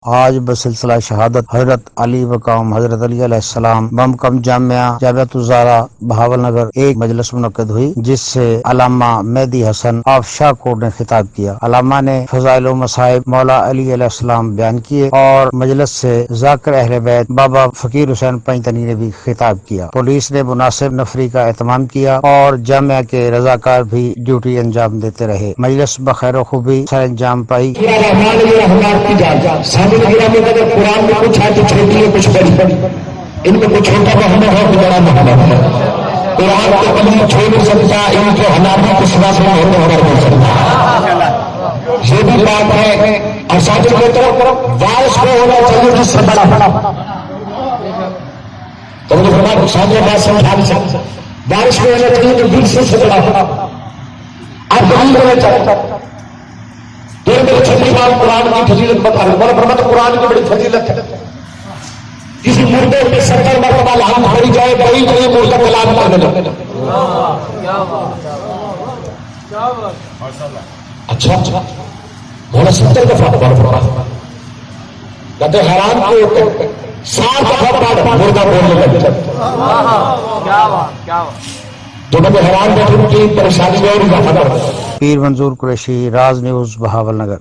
آج بسلسلہ شہادت حضرت علی مقام حضرت علی علیہ السلام بمقام جامعۃ الزہرا بہاول نگر ایک مجلس منعقد ہوئی، جس سے علامہ مہدی حسن آف شاہ کوٹ نے خطاب کیا۔ علامہ نے فضائل و مصائب مولا علی علیہ السلام بیان کیے اور مجلس سے ذاکر اہل بیت بابا فقیر حسین پنجتنی نے بھی خطاب کیا۔ پولیس نے مناسب نفری کا اہتمام کیا اور جامعہ کے رضاکار بھی ڈیوٹی انجام دیتے رہے۔ مجلس بخیر و خوبی سر انجام پائی۔ قرآن میں کچھ ہے تو چھوٹی ہے، کچھ بڑی، ان میں کچھ چھوٹا محمد ہے، کچھ بڑا محمد ہے۔ قرآن کو کبھی چھوڑ نہیں سکتا، ان کے حالات کس بات میں ہوتے کر نہیں سکتا، یہ بھی بات ہے۔ اور ساتھ کی طرف وارث کو ہونا چاہیے جس سے بڑا، تو مجھے فرمایا سامنے بات سمجھا نہیں سکتا، وارث کو ہونا چاہیے جو دل سے بڑا، آپ کبھی ہونا چاہتا دیر میرے چھٹی بار قرآن کی فضیلت بتا رہے، بڑا فرماتا قرآن کی بڑی فضیلت ہے۔ کسی مردے پہ 70 مرتبہ لعنت پڑی جائے، بڑی بڑی مردہ کلام کرنے لگے۔ اچھا مولا 70 دفعہ پڑھ فرماتا کہتے حیران کو 60 دفعہ پڑھ مردہ بولنے لگے۔ جو میں حیران بیٹھے ان کی پریشانی میں اور اضافہ کرتا۔ پیر منظور قریشی، راز نیوز، بہاول نگر۔